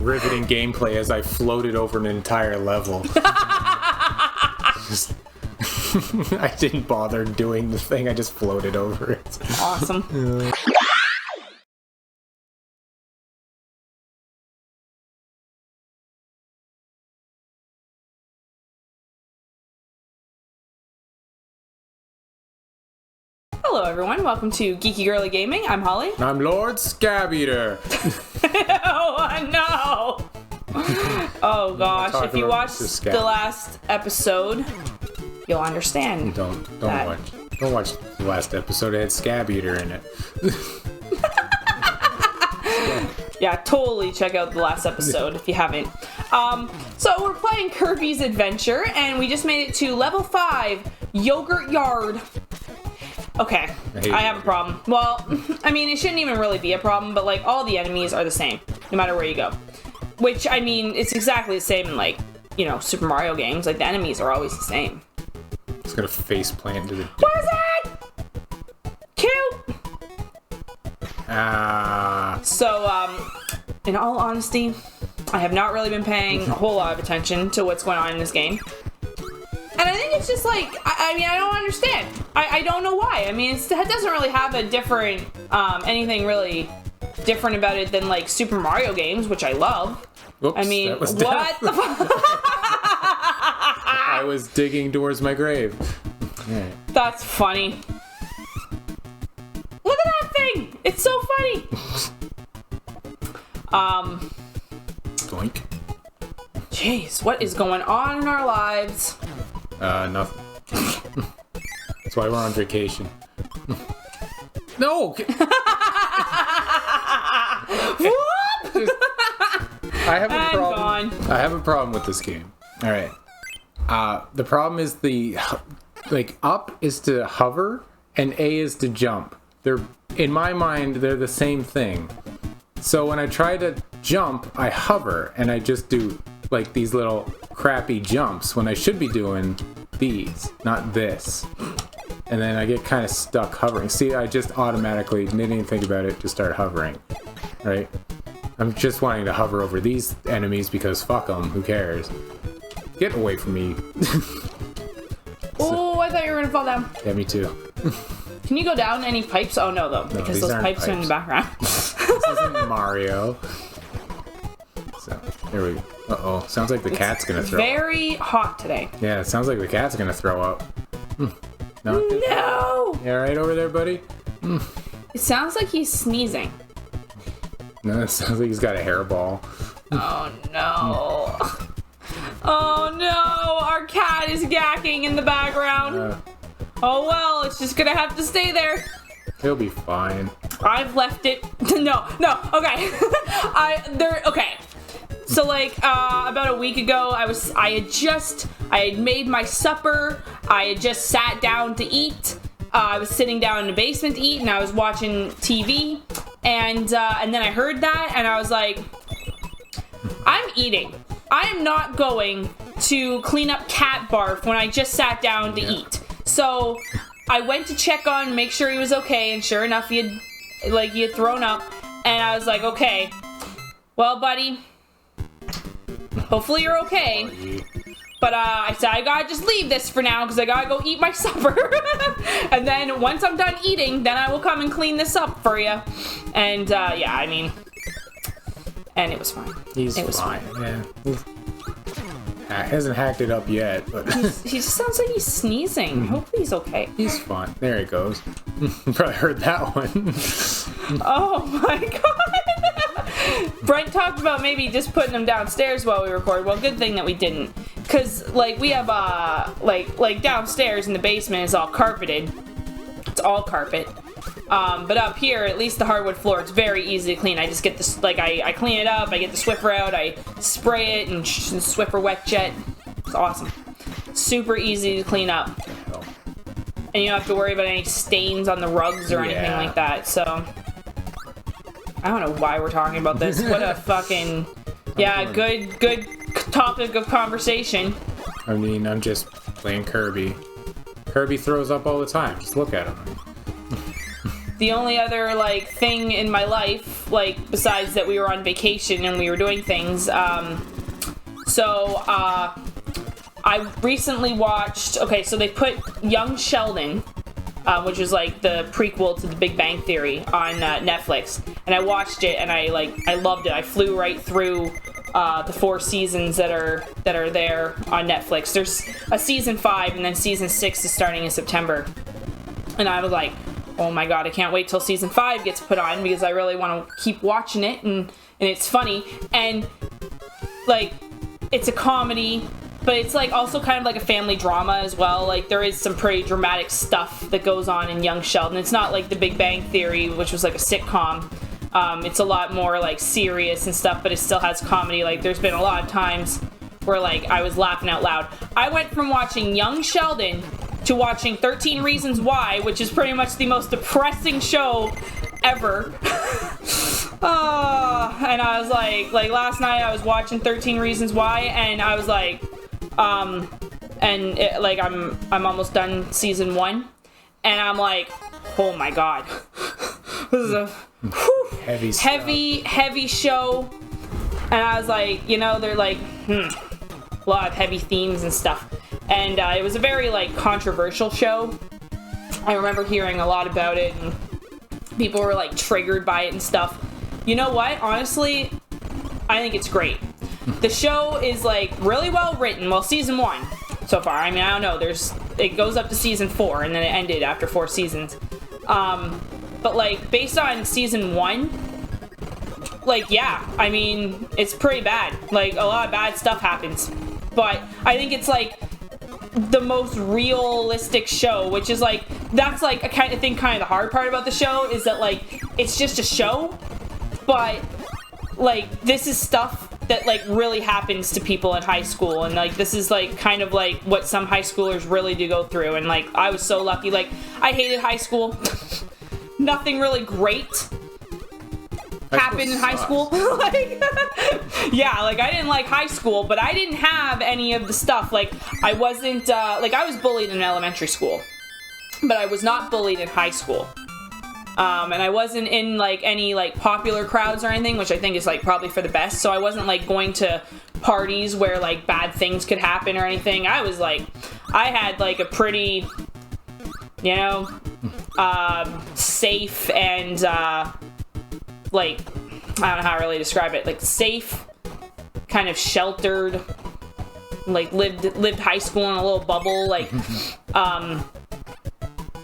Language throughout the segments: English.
riveting gameplay as I floated over an entire level. Just, I didn't bother doing the thing, I just floated over it. Awesome. Hello everyone, welcome to Geeky Girly Gaming. I'm Holly. I'm Lord Scabeater. Oh no! Oh gosh, if you watched the last episode, you'll understand. Don't watch the last episode. It had Scabeater in it. Yeah, totally check out the last episode if you haven't. So we're playing Kirby's Adventure, and we just made it to level 5, Yogurt Yard. Okay, I have a problem. Well, I mean, it shouldn't even really be a problem, but like all the enemies are the same, no matter where you go. Which, I mean, it's exactly the same in like, you know, Super Mario games. Like the enemies are always the same. It's gonna face plant into the... What is that? Cute! So, in all honesty, I have not really been paying a whole lot of attention to what's going on in this game. And I think it's just like, I mean, I don't understand. I don't know why. I mean, it doesn't really have a different, anything really different about it than like Super Mario games, which I love. Oops, I mean, what the fuck? I was digging towards my grave. Right. That's funny. Look at that thing! It's so funny! Doink. Jeez, what is going on in our lives? Nothing. That's why we're on vacation. No! I have a problem. I have a problem with this game. Alright. The problem is like, up is to hover, and A is to jump. They're, in my mind, they're the same thing. So when I try to jump, I hover, and I just do, like, these little crappy jumps, when I should be doing these, not this. And then I get kind of stuck hovering. See, I just automatically, didn't even think about it, just start hovering. Right? I'm just wanting to hover over these enemies because fuck them, who cares? Get away from me. Oh, I thought you were gonna fall down. Yeah, me too. Can you go down any pipes? Oh no, though, because those pipes are in the background. This isn't Mario. So, there we go. Uh-oh, sounds like the cat's gonna throw up. Very hot today. Yeah, it sounds like the cat's gonna throw up. No! You alright over there, buddy? It sounds like he's sneezing. No, it sounds like he's got a hairball. Oh no. Oh no, our cat is gacking in the background. Oh well, it's just gonna have to stay there. He'll be fine. I've left it. No, okay. Okay. So like, about a week ago, I had made my supper. I had just sat down to eat. I was sitting down in the basement to eat, and I was watching TV. And then I heard that, and I was like, I'm eating. I am not going to clean up cat barf when I just sat down to eat. So I went to check on, make sure he was okay, and sure enough, he had thrown up. And I was like, okay, well, buddy, hopefully you're okay. But I said, I gotta just leave this for now because I gotta go eat my supper. And then once I'm done eating, then I will come and clean this up for you. And yeah, I mean, and it was fine. It was fine. Yeah. He hasn't hacked it up yet, but he just sounds like he's sneezing. Hopefully he's okay. He's fine. There he goes. You probably heard that one. Oh my god. Brent talked about maybe just putting him downstairs while we record. Well, good thing that we didn't, cause like we have like downstairs in the basement is all carpeted. It's all carpet. But up here, at least the hardwood floor, it's very easy to clean. I just get this, like, I clean it up, I get the Swiffer out, I spray it, and Swiffer wet jet. It's awesome. Super easy to clean up. And you don't have to worry about any stains on the rugs or anything like that, so. I don't know why we're talking about this. What a fucking, yeah, good topic of conversation. I mean, I'm just playing Kirby. Kirby throws up all the time. Just look at him. The only other, like, thing in my life like, besides that we were on vacation and we were doing things. I recently watched, okay, so they put Young Sheldon, which is like the prequel to The Big Bang Theory, on Netflix, and I watched it and I loved it. I flew right through the 4 seasons that are there on Netflix. There's a season 5 and then season 6 is starting in September, and I was like, oh my god, I can't wait till season 5 gets put on because I really want to keep watching it, and it's funny, and like, it's a comedy, but it's like also kind of like a family drama as well. Like, there is some pretty dramatic stuff that goes on in Young Sheldon. It's not like The Big Bang Theory, which was like a sitcom. It's a lot more like serious and stuff, but it still has comedy. Like, there's been a lot of times where like I was laughing out loud. I went from watching Young Sheldon to watching 13 Reasons Why, which is pretty much the most depressing show ever. And I was like last night I was watching 13 Reasons Why, and I was like, I'm almost done season 1, and I'm like, oh my god, this is a heavy show. And I was like, they're like, a lot of heavy themes and stuff, and it was a very like controversial show. I remember hearing a lot about it, and people were like triggered by it and stuff. You know what? Honestly, I think it's great. The show is like really well written. Well, season 1 so far. I mean, I don't know. It goes up to season 4, and then it ended after 4 seasons. But like, based on season 1, like, yeah, I mean, it's pretty bad. Like, a lot of bad stuff happens. But I think it's like the most realistic show, which is like, that's like kind of the hard part about the show is that like, it's just a show, but like, this is stuff that like really happens to people in high school, and like, this is like kind of like what some high schoolers really do go through. And like, I was so lucky. Like, I hated high school. Nothing really great happened in high school. Like, yeah, like, I didn't like high school, but I didn't have any of the stuff. Like, I wasn't like, I was bullied in elementary school, but I was not bullied in high school. And I wasn't in like any like popular crowds or anything, which I think is like probably for the best. So I wasn't like going to parties where like bad things could happen or anything. I was like, I had like a pretty, safe and like, I don't know how to really describe it, like safe, kind of sheltered, like lived high school in a little bubble, like,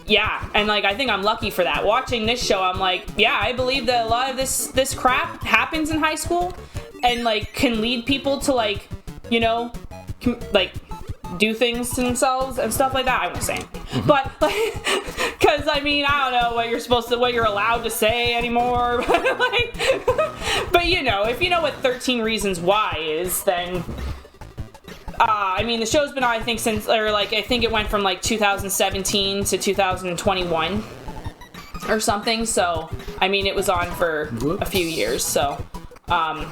yeah, and like, I think I'm lucky for that. Watching this show, I'm like, yeah, I believe that a lot of this crap happens in high school, and like, can lead people to like, like, do things to themselves and stuff like that. I won't say anything, but like, because I mean, I don't know what you're allowed to say anymore. But like, but if you know what 13 Reasons Why is, then I mean, the show's been on, I think, I think it went from like 2017 to 2021 or something. So I mean, it was on for a few years. So, but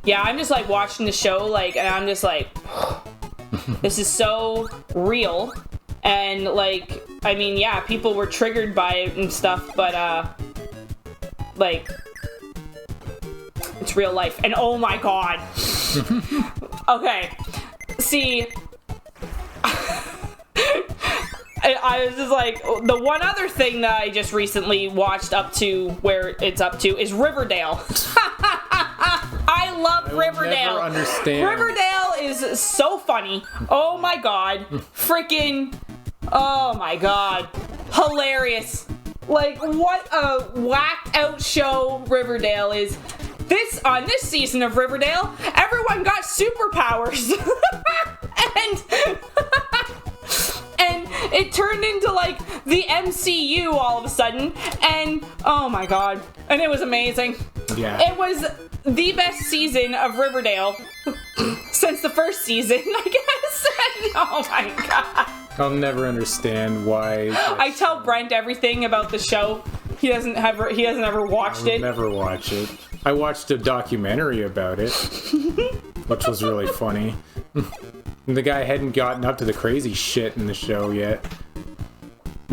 yeah, I'm just like watching the show, like, and I'm just like, this is so real. And like, I mean, yeah, people were triggered by it and stuff, but like, it's real life. And oh my god. Okay, see, I was just like, the one other thing that I just recently watched up to where it's up to is Riverdale. I love Riverdale. Never understand. Riverdale is so funny. Oh my god. Freaking, oh my god. Hilarious. Like, what a whacked out show Riverdale is. On this season of Riverdale, everyone got superpowers. and it turned into like the MCU all of a sudden, and oh my god, and it was amazing. Yeah. It was the best season of Riverdale since the first season, I guess. Oh my god. I'll never understand why. I tell Brent everything about the show. He hasn't ever watched it. Never watch it. I watched a documentary about it, which was really funny. The guy hadn't gotten up to the crazy shit in the show yet.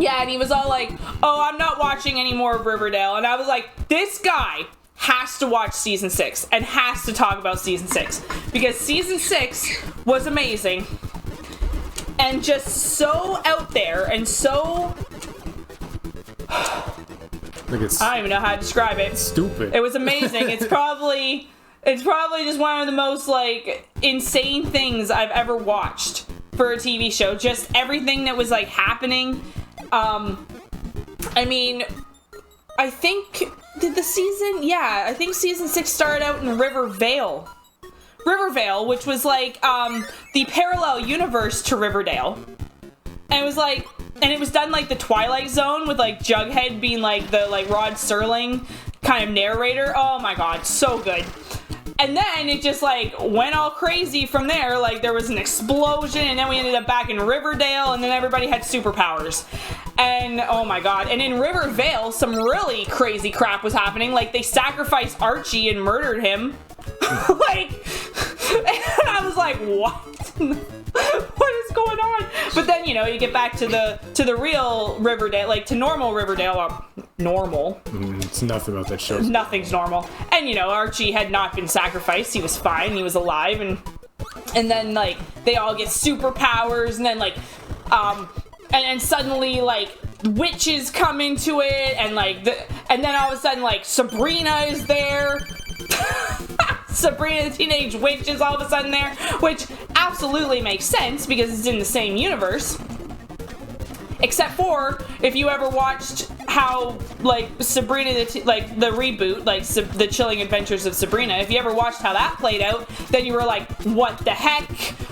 Yeah, and he was all like, oh, I'm not watching any more of Riverdale. And I was like, this guy has to watch season 6 and has to talk about season 6 because season 6 was amazing and just so out there and so I don't even know how to describe it. Stupid. It was amazing. It's probably just one of the most like insane things I've ever watched for a TV show. Just everything that was like happening. I mean, I think I think season 6 started out in Rivervale, which was like the parallel universe to Riverdale, and it was done like the Twilight Zone with like Jughead being like the like Rod Serling kind of narrator. Oh my god, so good. And then it just like went all crazy from there. Like there was an explosion, and then we ended up back in Riverdale, and then everybody had superpowers. And oh my god. And in Rivervale, some really crazy crap was happening. Like they sacrificed Archie and murdered him. Like, and I was like, what? What is going on? But then, you know, you get back to the real Riverdale, like to normal Riverdale. Normal. It's nothing about that show. Nothing's normal. And, you know, Archie had not been sacrificed. He was fine. He was alive. And then, like, they all get superpowers. And then, like, and suddenly, like, witches come into it. And, like, and then all of a sudden, like, Sabrina is there. Sabrina the Teenage Witch is all of a sudden there. Which absolutely makes sense because it's in the same universe. Except for if you ever watched how, like, Sabrina, the reboot, like, the Chilling Adventures of Sabrina, if you ever watched how that played out, then you were like, what the heck?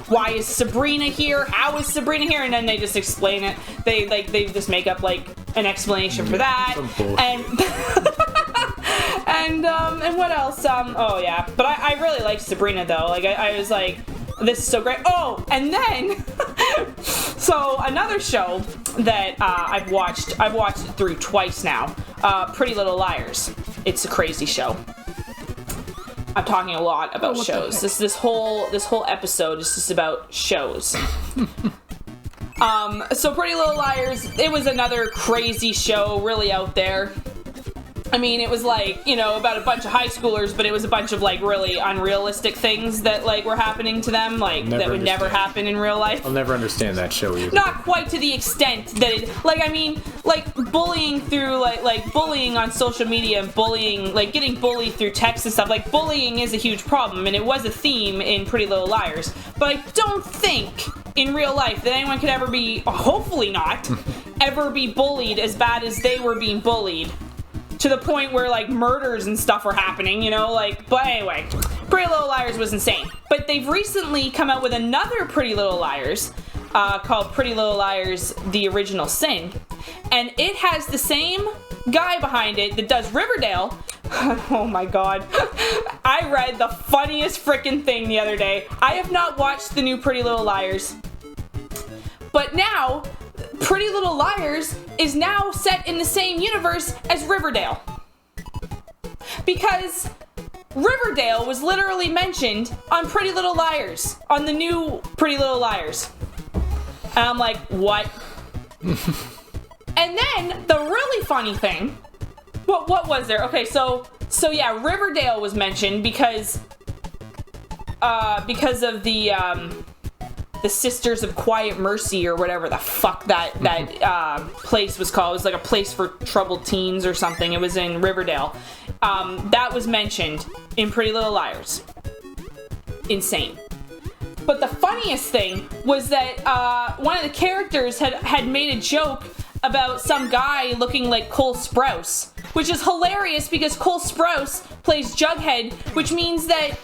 Why is Sabrina here? How is Sabrina here? And then they just explain it. They just make up, like, an explanation for that. And what else? Oh, yeah. But I really liked Sabrina, though. Like, I was like, this is so great. Oh, and then, so another show that I've watched it through twice now, Pretty Little Liars. It's a crazy show. I'm talking a lot about shows. This whole episode is just about shows. So Pretty Little Liars, it was another crazy show, really out there. I mean, it was like, you know, about a bunch of high schoolers, but it was a bunch of, like, really unrealistic things that, like, were happening to them, like, that would never happen in real life. I'll never understand that show either. Not quite to the extent that it, like, I mean, like, bullying through, like, bullying on social media and bullying, like, getting bullied through text and stuff, like, bullying is a huge problem, and it was a theme in Pretty Little Liars. But I don't think, in real life, that anyone could ever be, hopefully not, ever be bullied as bad as they were being bullied. To the point where, like, murders and stuff are happening, you know, like, but anyway, Pretty Little Liars was insane. But they've recently come out with another Pretty Little Liars, called Pretty Little Liars, The Original Sin. And it has the same guy behind it that does Riverdale. Oh my god. I read the funniest frickin' thing the other day. I have not watched the new Pretty Little Liars. But now, Pretty Little Liars is now set in the same universe as Riverdale. Because Riverdale was literally mentioned on Pretty Little Liars, on the new Pretty Little Liars. And I'm like, what? And then, the really funny thing, what was there? Okay, so yeah, Riverdale was mentioned because of the Sisters of Quiet Mercy or whatever the fuck that place was called. It was like a place for troubled teens or something. It was in Riverdale. That was mentioned in Pretty Little Liars. Insane. But the funniest thing was that one of the characters had made a joke about some guy looking like Cole Sprouse, which is hilarious because Cole Sprouse plays Jughead, which means that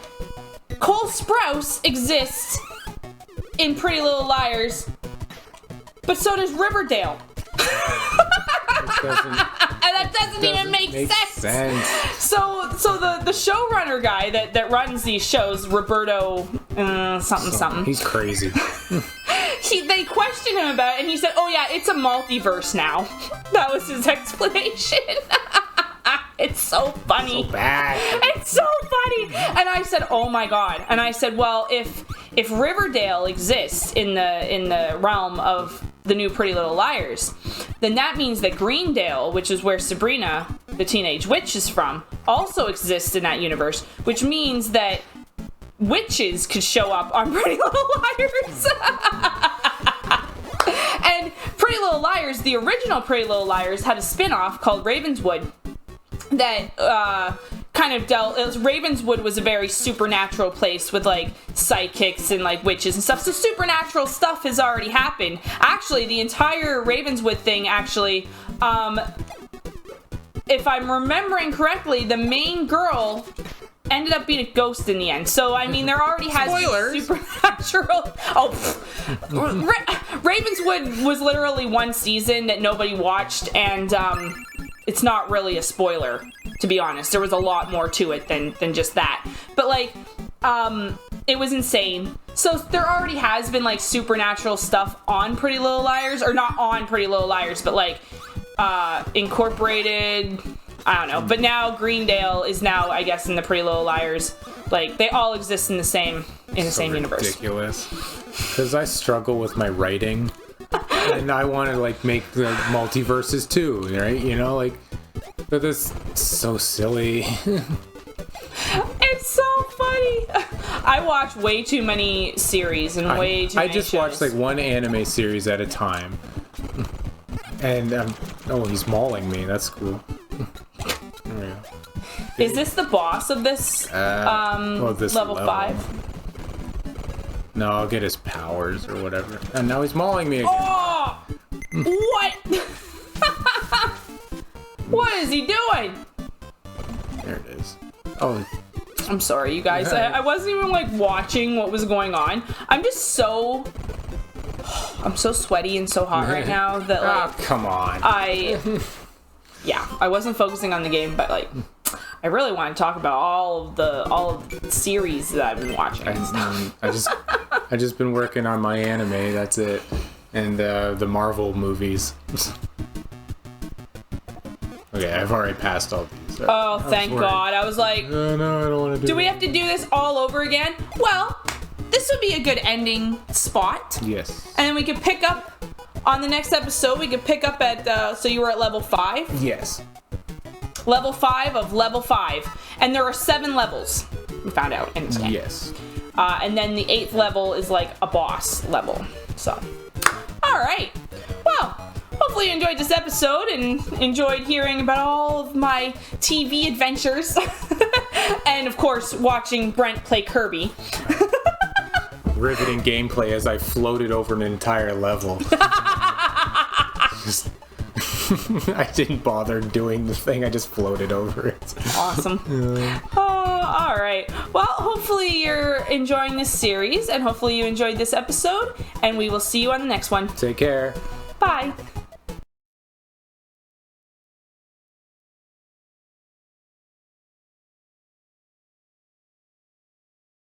Cole Sprouse exists in Pretty Little Liars, but so does Riverdale. That doesn't even make sense. So the showrunner guy that runs these shows, Roberto something. He's crazy. They questioned him about it, and he said, "Oh yeah, it's a multiverse now." That was his explanation. It's so funny. So bad. It's so funny. And I said, "Oh my god." And I said, "Well, if Riverdale exists in the realm of the new Pretty Little Liars, then that means that Greendale, which is where Sabrina, the Teenage Witch, is from, also exists in that universe, which means that witches could show up on Pretty Little Liars. And Pretty Little Liars, the original Pretty Little Liars, had a spin-off called Ravenswood that kind of Ravenswood was a very supernatural place with like psychics and like witches and stuff. So supernatural stuff has already happened. Actually, the entire Ravenswood thing actually, if I'm remembering correctly, the main girl ended up being a ghost in the end. So, I mean, there already has been supernatural... Ravenswood was literally one season that nobody watched, and it's not really a spoiler, to be honest. There was a lot more to it than just that. But, like, it was insane. So, there already has been, like, supernatural stuff on Pretty Little Liars, or not on Pretty Little Liars, but, like, incorporated... I don't know, but now Greendale is now, I guess, in the Pretty Little Liars. Like, they all exist in the same universe. Ridiculous. Because I struggle with my writing, and I want to like make the multiverses too, right? You know, like, but this is so silly. It's so funny. I watch way too many series and way too many I just shows. watch like one anime series at a time, and oh, he's mauling me. That's cool. Is this the boss of this, this level 5? No, I'll get his powers or whatever. And now he's mauling me again. Oh! What? What is he doing? There it is. Oh. I'm sorry, you guys. I wasn't even, like, watching what was going on. I'm so sweaty and so hot right now that, like... Oh, come on. Yeah, I wasn't focusing on the game, but, like... I really want to talk about all of the series that I've been watching and stuff. I just been working on my anime. That's it, and the Marvel movies. Okay, I've already passed all these. Oh, thank God! I was like, no, I don't want to do. Do we have to do this all over again? Well, this would be a good ending spot. Yes. And then we could pick up on the next episode. We could pick up at so you were at level 5. Yes. Level 5 of level 5. And there are 7 levels, we found out in this game. Yes. And then the 8th level is like a boss level. So, alright. Well, hopefully you enjoyed this episode and enjoyed hearing about all of my TV adventures. And, of course, watching Brent play Kirby. Riveting gameplay as I floated over an entire level. Just... I didn't bother doing the thing. I just floated over it. Awesome. All right. Well, hopefully you're enjoying this series, and hopefully you enjoyed this episode, and we will see you on the next one. Take care. Bye.